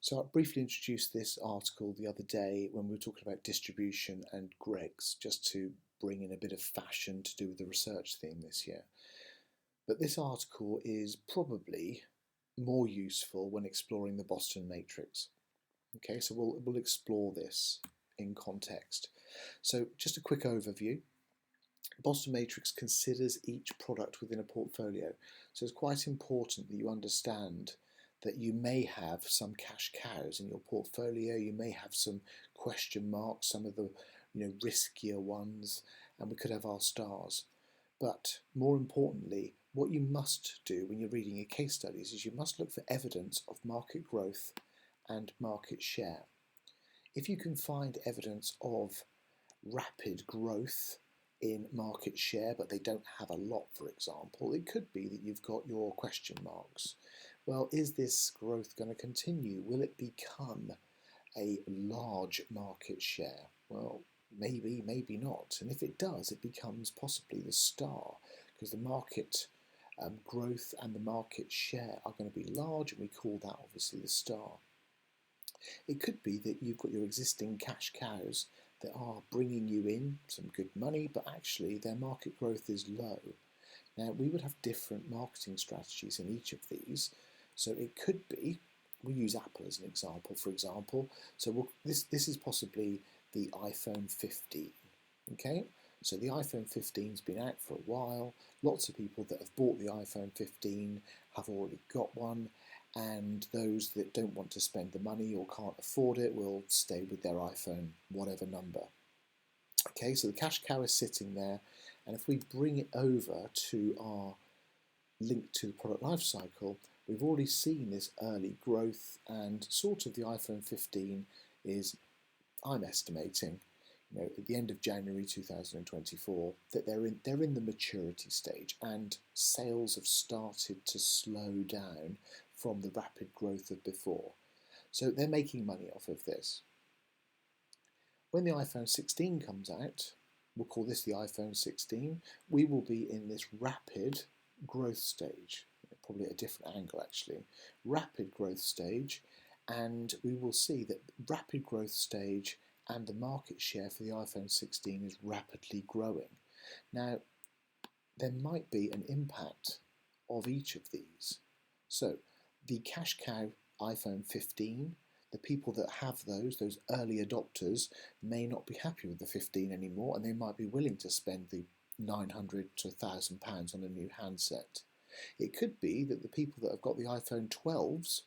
So I briefly introduced this article the other day when we were talking about distribution and Greg's, just to bring in a bit of fashion to do with the research theme this year. But this article is probably more useful when exploring the Boston Matrix. Okay, so we'll explore this in context. So just a quick overview. Boston Matrix considers each product within a portfolio. So it's quite important that you understand that you may have some cash cows in your portfolio, you may have some question marks, some of the riskier ones, and we could have our stars. But more importantly, what you must do when you're reading your case studies is you must look for evidence of market growth and market share. If you can find evidence of rapid growth in market share, but they don't have a lot, for example, it could be that you've got your question marks. Well, is this growth going to continue? Will it become a large market share? Well, maybe, maybe not. And if it does, it becomes possibly the star, because the market growth and the market share are going to be large, and we call that obviously the star. It could be that you've got your existing cash cows that are bringing you in some good money, but actually their market growth is low. Now, we would have different marketing strategies in each of these. So it could be, we use Apple as an example, for example. So this is possibly the iPhone 15. Okay, so the iPhone 15's been out for a while. Lots of people that have bought the iPhone 15 have already got one, and those that don't want to spend the money or can't afford it will stay with their iPhone, whatever number. Okay, so the cash cow is sitting there, and if we bring it over to our link to the product life cycle, we've already seen this early growth, and sort of the iPhone 15 is, I'm estimating, at the end of January 2024, that they're in the maturity stage, and sales have started to slow down from the rapid growth of before. So they're making money off of this. When the iPhone 16 comes out, we'll call this the iPhone 16, we will be in this rapid growth stage, probably at a different angle actually, rapid growth stage, and we will see that rapid growth stage and the market share for the iPhone 16 is rapidly growing. Now, there might be an impact of each of these. So, the cash cow iPhone 15, the people that have those early adopters, may not be happy with the 15 anymore, and they might be willing to spend the £900 to £1,000 on a new handset. It could be that the people that have got the iPhone 12s,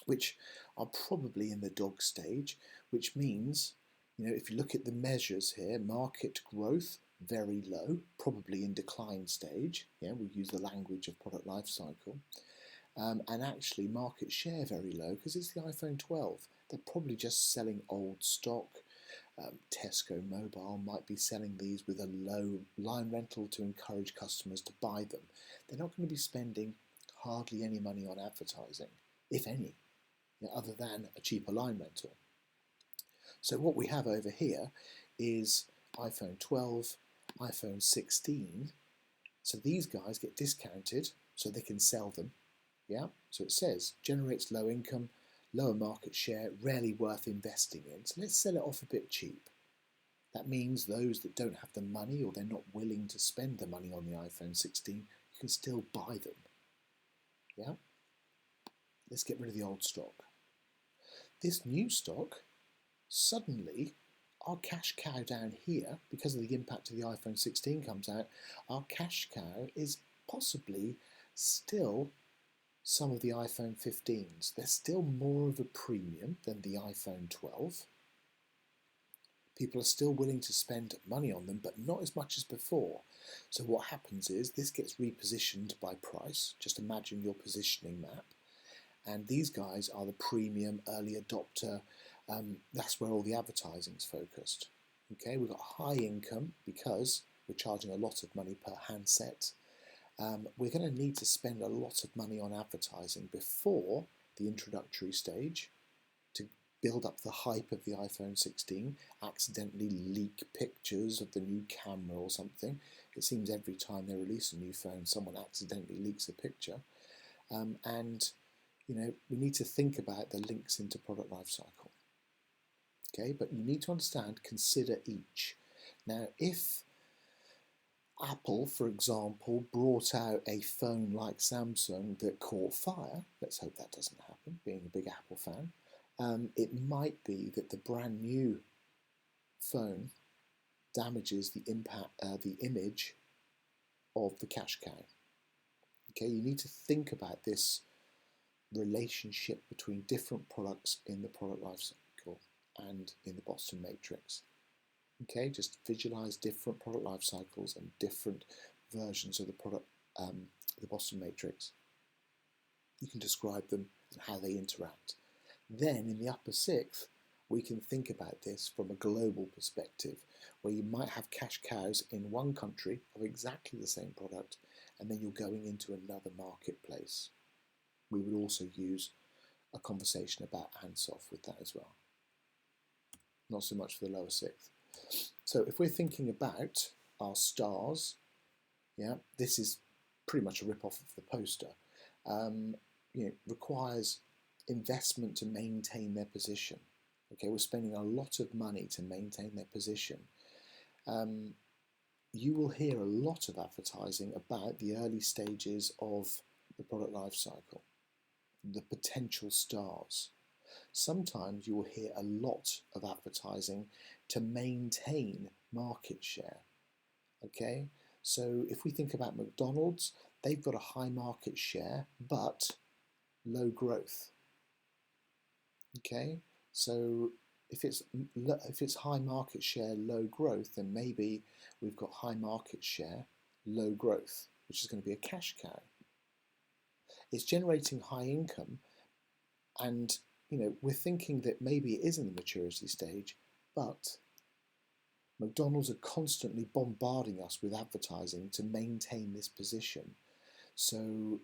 which are probably in the dog stage, which means, if you look at the measures here, market growth, very low, probably in decline stage. Yeah, we use the language of product life cycle. And actually market share very low because it's the iPhone 12. They're probably just selling old stock. Tesco Mobile might be selling these with a low line rental to encourage customers to buy them. They're not going to be spending hardly any money on advertising, if any, other than a cheaper line rental. So what we have over here is iPhone 12, iPhone 16. So these guys get discounted so they can sell them. Yeah, so it says generates low income, lower market share, rarely worth investing in. So let's sell it off a bit cheap. That means those that don't have the money or they're not willing to spend the money on the iPhone 16, you can still buy them. Yeah, let's get rid of the old stock. This new stock, suddenly, our cash cow down here, because of the impact of the iPhone 16 comes out, our cash cow is possibly still some of the iPhone 15s. They're still more of a premium than the iPhone 12. People are still willing to spend money on them, but not as much as before. So what happens is this gets repositioned by price. Just imagine your positioning map. And these guys are the premium early adopter. That's where all the advertising's focused. Okay, we've got high income because we're charging a lot of money per handset. We're going to need to spend a lot of money on advertising before the introductory stage to build up the hype of the iPhone 16, accidentally leak pictures of the new camera or something. It seems every time they release a new phone, someone accidentally leaks a picture. And we need to think about the links into product life cycle. Okay, but you need to understand, consider each. Now, if Apple, for example, brought out a phone like Samsung that caught fire, let's hope that doesn't happen, being a big Apple fan, it might be that the brand new phone damages the image of the cash cow. Okay, you need to think about this relationship between different products in the product life cycle and in the Boston Matrix. Okay, just visualize different product life cycles and different versions of the product, the Boston Matrix. You can describe them and how they interact. Then in the upper sixth, we can think about this from a global perspective, where you might have cash cows in one country of exactly the same product, and then you're going into another marketplace. We would also use a conversation about hands-off with that as well. Not so much for the lower sixth. So if we're thinking about our stars, yeah, this is pretty much a rip-off of the poster. Requires investment to maintain their position. Okay, we're spending a lot of money to maintain their position. You will hear a lot of advertising about the early stages of the product life cycle, the potential stars. Sometimes you will hear a lot of advertising to maintain market share. Okay, so if we think about McDonald's, they've got a high market share but low growth. Okay, so if it's high market share, low growth, then maybe we've got high market share, low growth, which is going to be a cash cow. It's generating high income, and we're thinking that maybe it is in the maturity stage, but McDonald's are constantly bombarding us with advertising to maintain this position. So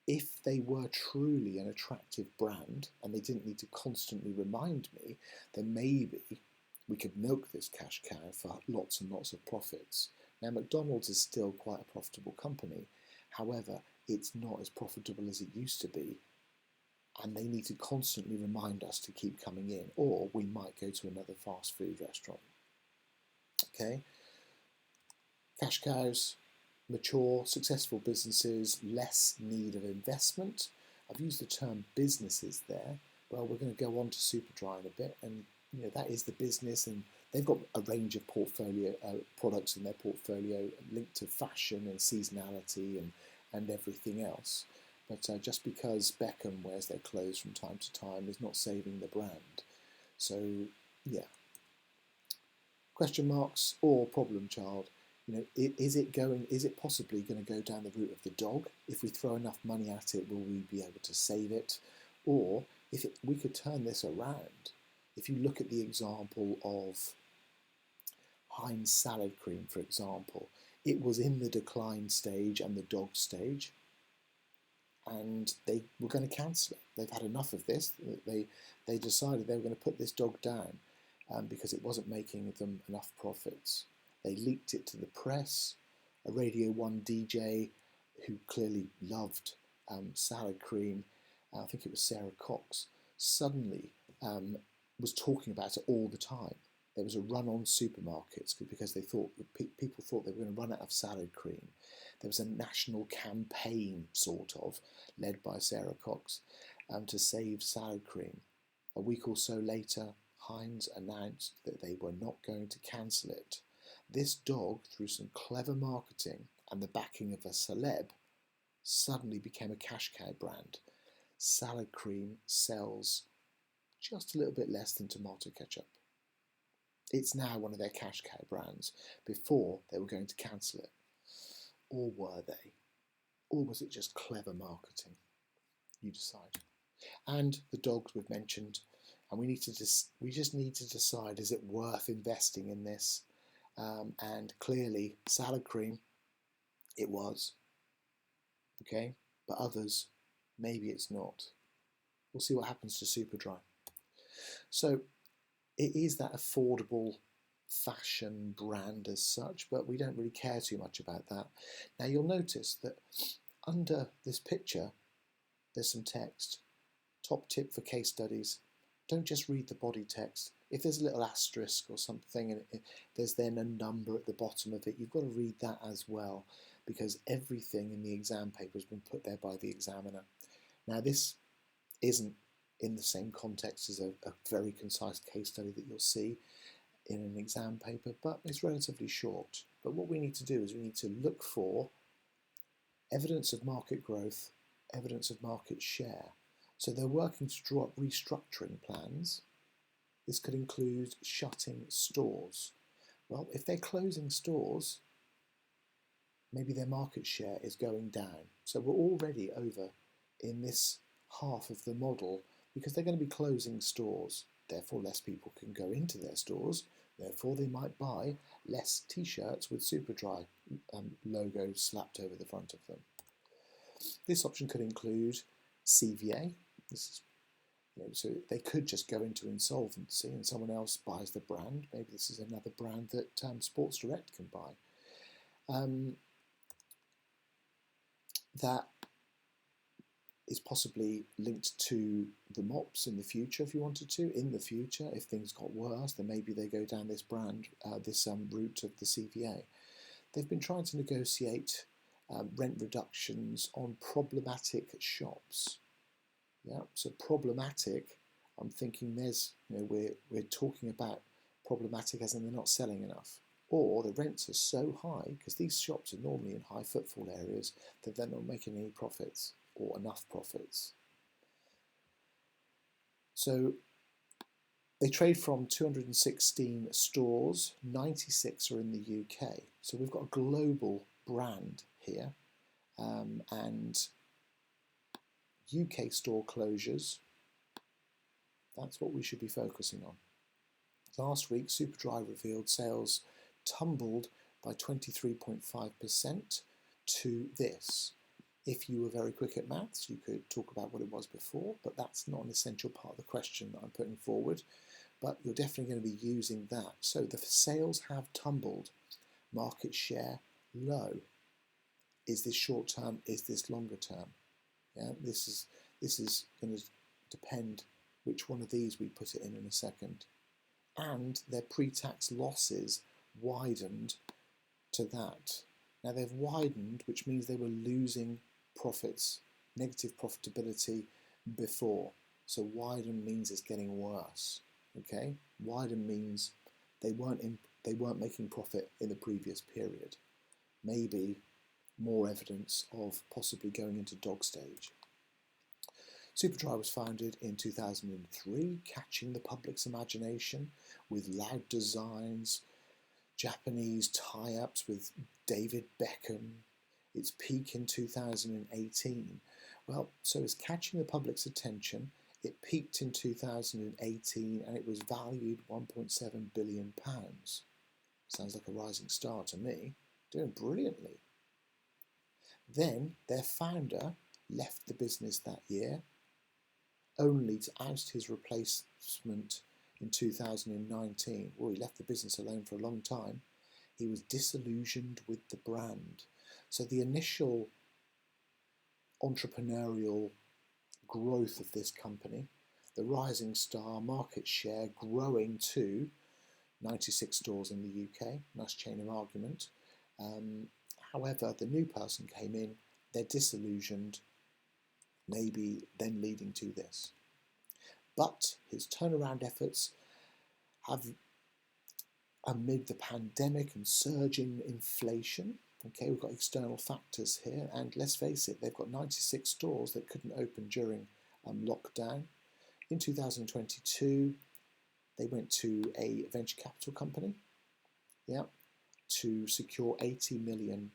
if they were truly an attractive brand and they didn't need to constantly remind me, then maybe we could milk this cash cow for lots and lots of profits. Now, McDonald's is still quite a profitable company. However, it's not as profitable as it used to be, and they need to constantly remind us to keep coming in, or we might go to another fast food restaurant. Okay, cash cows, mature, successful businesses, less need of investment. I've used the term businesses there. Well, we're going to go on to Superdry in a bit, and that is the business, and they've got a range of portfolio products in their portfolio linked to fashion and seasonality and everything else. But just because Beckham wears their clothes from time to time is not saving the brand. So, yeah. Question marks or problem child. Is it possibly going to go down the route of the dog? If we throw enough money at it, will we be able to save it? Or we could turn this around. If you look at the example of Heinz salad cream, for example, it was in the decline stage and the dog stage, and they were going to cancel it. They've had enough of this. They decided they were going to put this dog down because it wasn't making them enough profits. They leaked it to the press. A Radio 1 DJ who clearly loved salad cream, I think it was Sarah Cox, suddenly was talking about it all the time. There was a run on supermarkets because they thought people thought they were going to run out of salad cream. There was a national campaign, sort of, led by Sarah Cox to save salad cream. A week or so later, Heinz announced that they were not going to cancel it. This dog, through some clever marketing and the backing of a celeb, suddenly became a cash cow brand. Salad cream sells just a little bit less than tomato ketchup. It's now one of their cash cow brands. Before, they were going to cancel it. Or were they? Or was it just clever marketing? You decide. And the dogs we've mentioned, and we just need to decide, is it worth investing in this? And clearly, salad cream, it was. Okay, but others, maybe it's not. We'll see what happens to Superdry. So it is that affordable fashion brand as such, but we don't really care too much about that. Now you'll notice that under this picture, there's some text. Top tip for case studies, don't just read the body text. If there's a little asterisk or something and there's then a number at the bottom of it, you've got to read that as well, because everything in the exam paper has been put there by the examiner. Now, this isn't in the same context as a very concise case study that you'll see in an exam paper, but it's relatively short. But what we need to do is we need to look for evidence of market growth, evidence of market share. So they're working to draw up restructuring plans. This could include shutting stores. Well, if they're closing stores, maybe their market share is going down. So we're already over in this half of the model because they're going to be closing stores. Therefore, less people can go into their stores. Therefore, they might buy less t-shirts with Superdry logos slapped over the front of them. This option could include CVA. This is, so they could just go into insolvency and someone else buys the brand. Maybe this is another brand that Sports Direct can buy. That is possibly linked to the MOPS in the future if you wanted to. In the future, if things got worse, then maybe they go down this route of the CVA. They've been trying to negotiate rent reductions on problematic shops. Yeah, so problematic, I'm thinking there's, we're talking about problematic as in they're not selling enough. Or the rents are so high, because these shops are normally in high footfall areas, that they're not making any profits or enough profits. So they trade from 216 stores, 96 are in the UK. So we've got a global brand here, and UK store closures, that's what we should be focusing on. Last week, Superdry revealed sales tumbled by 23.5% to this. If you were very quick at maths, you could talk about what it was before, but that's not an essential part of the question that I'm putting forward. But you're definitely going to be using that. So the sales have tumbled. Market share low. Is this short term? Is this longer term? Yeah, this is going to depend which one of these we put it in a second. And their pre-tax losses widened to that. Now they've widened, which means they were losing profits, negative profitability before. So widen means it's getting worse. Okay, widen means they weren't making profit in the previous period. Maybe more evidence of possibly going into dog stage. Superdry was founded in 2003, catching the public's imagination with loud designs, Japanese tie-ups with David Beckham. Its peak in 2018. Well, so it's catching the public's attention. It peaked in 2018 and it was valued £1.7 billion. Sounds like a rising star to me. Doing brilliantly. Then their founder left the business that year, only to oust his replacement in 2019. Well, he left the business alone for a long time. He was disillusioned with the brand. So the initial entrepreneurial growth of this company, the rising star, market share growing to 96 stores in the UK, nice chain of argument. However, the new person came in, they're disillusioned, maybe then leading to this. But his turnaround efforts have, amid the pandemic and surging inflation, okay, we've got external factors here, and let's face it, they've got 96 stores that couldn't open during lockdown. In 2022, they went to a venture capital company, to secure £80 million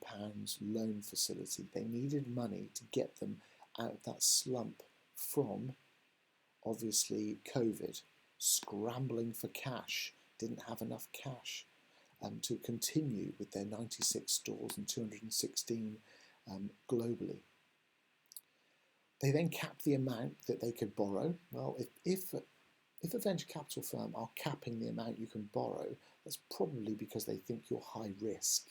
loan facility. They needed money to get them out of that slump from, obviously, COVID, scrambling for cash, didn't have enough cash to continue with their 96 stores and 216 globally. They then capped the amount that they could borrow. Well, if a venture capital firm are capping the amount you can borrow, that's probably because they think you're high risk.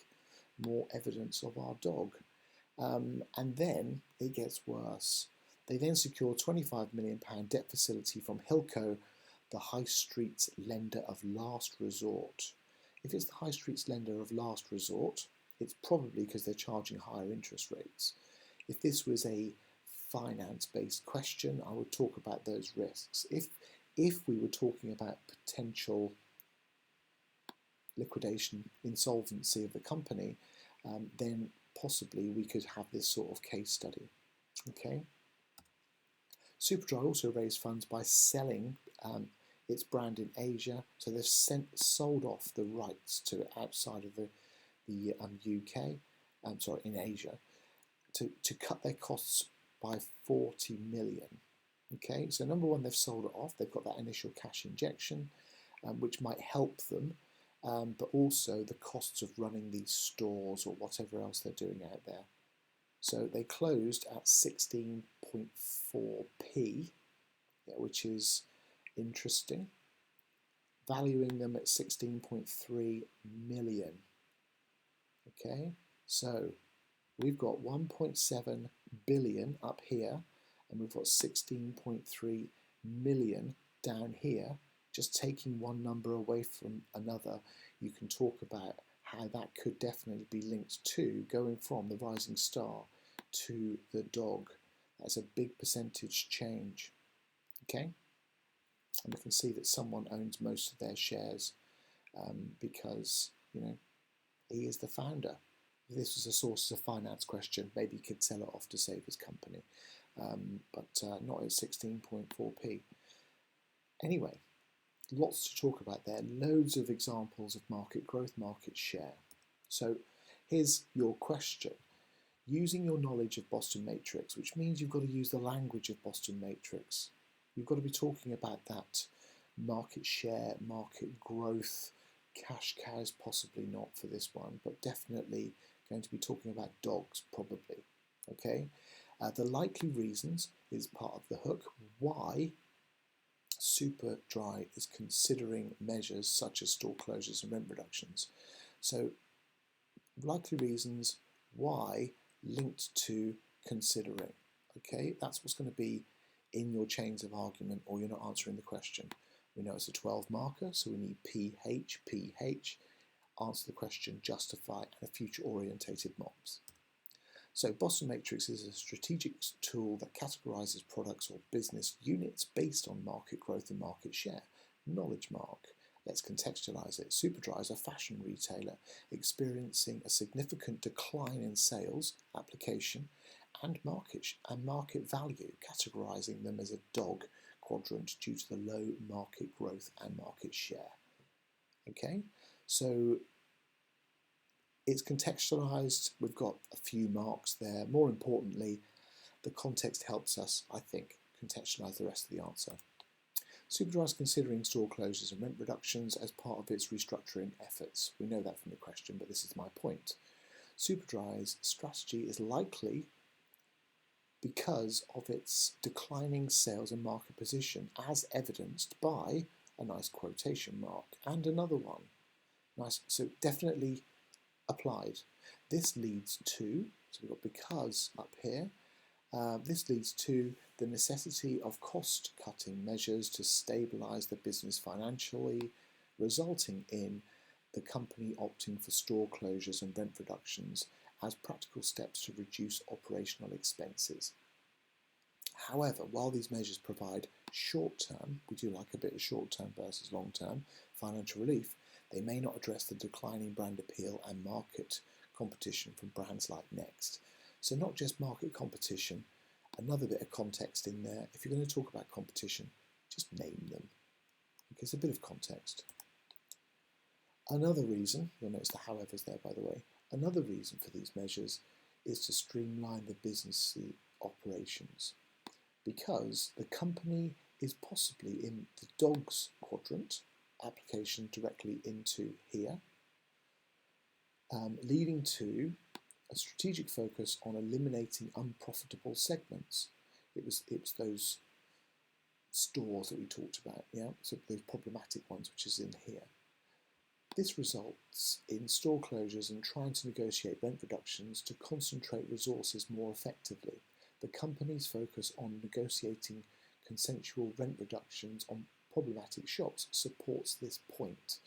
More evidence of our dog. And then it gets worse. They then secured £25 million debt facility from Hilco, the High Street's lender of last resort. If it's the High Street's lender of last resort, it's probably because they're charging higher interest rates. If this was a finance-based question, I would talk about those risks. If we were talking about potential liquidation, insolvency of the company, then possibly we could have this sort of case study. Okay. Superdry also raised funds by selling its brand in Asia, so they've sold off the rights to it outside of the UK, in Asia, to cut their costs by 40 million. Okay, so number one, they've sold it off. They've got that initial cash injection, which might help them, but also the costs of running these stores or whatever else they're doing out there. So they closed at 16.4p, which is interesting, valuing them at 16.3 million. Okay, so we've got 1.7 billion up here, and we've got 16.3 million down here. Just taking one number away from another, you can talk about how that could definitely be linked to going from the rising star to the dog. That's a big percentage change. Okay, and we can see that someone owns most of their shares because, you know, he is the founder. If this was a source of finance question, maybe he could sell it off to save his company, but not at 16.4p. Anyway, lots to talk about there. Loads of examples of market growth, market share. So here's your question. Using your knowledge of Boston Matrix, which means you've got to use the language of Boston Matrix. You've got to be talking about that market share, market growth, cash cows, possibly not for this one, but definitely going to be talking about dogs, probably. Okay, the likely reasons is part of the hook. Why Superdry is considering measures such as store closures and rent reductions. So likely reasons why linked to considering. Okay, that's what's going to be in your chains of argument, or you're not answering the question. We know it's a 12 marker, so we need PH, PH, answer the question, justify, and a future orientated mobs. So Boston Matrix is a strategic tool that categorizes products or business units based on market growth and market share. Knowledge mark. Let's contextualize it. Superdry is a fashion retailer experiencing a significant decline in sales, application, and market value, categorizing them as a dog quadrant due to the low market growth and market share. Okay, so it's contextualized. We've got a few marks there. More importantly, the context helps us, I think, contextualize the rest of the answer. Superdry is considering store closures and rent reductions as part of its restructuring efforts. We know that from the question, but this is my point. Superdry's strategy is likely because of its declining sales and market position, as evidenced by a nice quotation mark and another one. Nice, so definitely applied. This leads to, so we've got because up here, this leads to the necessity of cost-cutting measures to stabilise the business financially, resulting in the company opting for store closures and rent reductions as practical steps to reduce operational expenses. However, while these measures provide short-term, we do like a bit of short-term versus long-term financial relief, they may not address the declining brand appeal and market competition from brands like Next. So not just market competition, another bit of context in there. If you're going to talk about competition, just name them. Because a bit of context. Another reason, you'll notice the however's there by the way, another reason for these measures is to streamline the business operations, because the company is possibly in the dogs quadrant, application directly into here, leading to a strategic focus on eliminating unprofitable segments. It was those stores that we talked about, yeah, so those problematic ones, which is in here. This results in store closures and trying to negotiate rent reductions to concentrate resources more effectively. the company's focus on negotiating consensual rent reductions on problematic shops supports this point.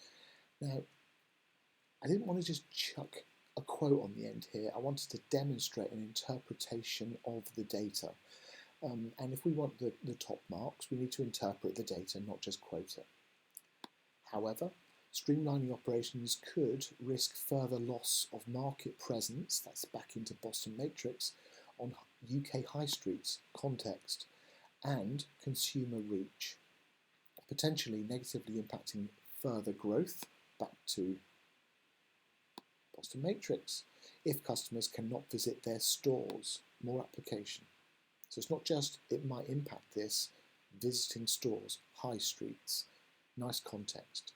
Now, I didn't want to just chuck a quote on the end here. I wanted to demonstrate an interpretation of the data. And if we want the top marks, we need to interpret the data, not just quote it. However, streamlining operations could risk further loss of market presence, that's back into Boston Matrix, on UK high streets, context, and consumer reach, potentially negatively impacting further growth, back to Boston Matrix, if customers cannot visit their stores. More application. So it's not just it might impact this, visiting stores, high streets, nice context.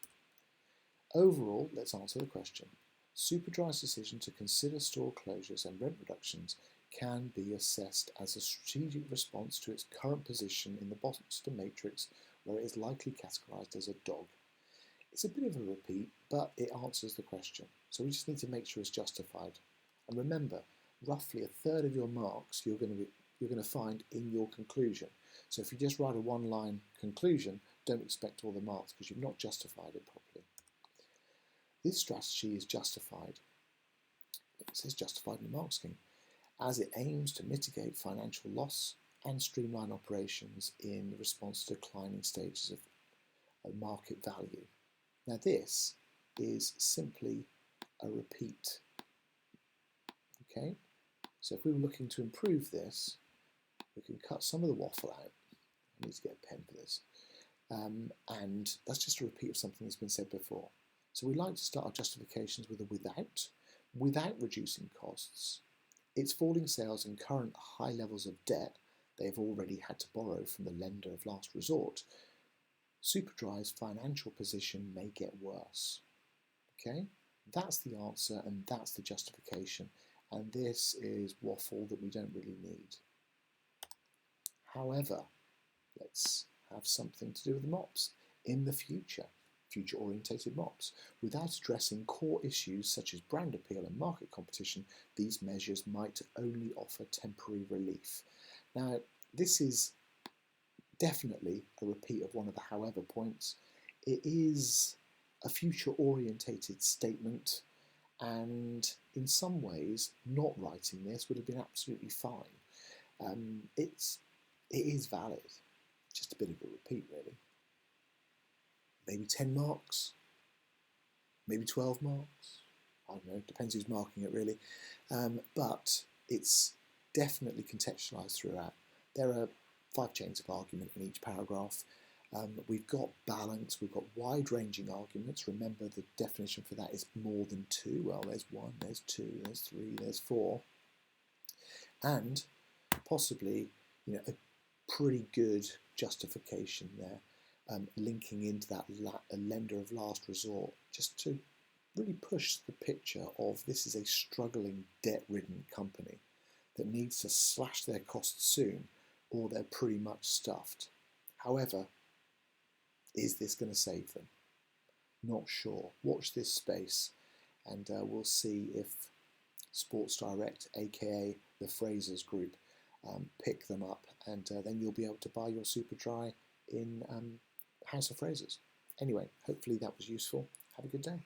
Overall, let's answer the question. Superdry's decision to consider store closures and rent reductions can be assessed as a strategic response to its current position in the Boston Matrix, where it is likely categorised as a dog. It's a bit of a repeat, but it answers the question. So we just need to make sure it's justified. And remember, roughly a third of your marks you're going to find in your conclusion. So if you just write a one-line conclusion, don't expect all the marks because you've not justified it properly. This strategy is justified. It says justified in the mark scheme, as it aims to mitigate financial loss and streamline operations in response to declining stages of market value. Now this is simply a repeat. Okay, so if we were looking to improve this, we can cut some of the waffle out. I need to get a pen for this. And that's just a repeat of something that's been said before. So we like to start our justifications with a without reducing costs. Its falling sales and current high levels of debt they've already had to borrow from the lender of last resort. Superdry's financial position may get worse. Okay, that's the answer and that's the justification. And this is waffle that we don't really need. However, let's have something to do with the MOPs in the future. Future-orientated MOPs. Without addressing core issues such as brand appeal and market competition, these measures might only offer temporary relief. Now, this is definitely a repeat of one of the however points. It is a future-orientated statement, and in some ways, not writing this would have been absolutely fine. It is valid, just a bit of a repeat, really. Maybe 10 marks, maybe 12 marks, I don't know, depends who's marking it really, but it's definitely contextualised throughout. There are 5 chains of argument in each paragraph. We've got balance, we've got wide-ranging arguments. Remember the definition for that is more than 2. Well, there's 1, there's 2, there's 3, there's 4. And possibly, you know, a pretty good justification there. Linking into that lender of last resort, just to really push the picture of this is a struggling, debt-ridden company that needs to slash their costs soon, or they're pretty much stuffed. However, is this going to save them? Not sure. Watch this space, and we'll see if Sports Direct, aka the Frasers Group, pick them up, and then you'll be able to buy your Superdry in House of Frasers. Anyway, hopefully that was useful. Have a good day.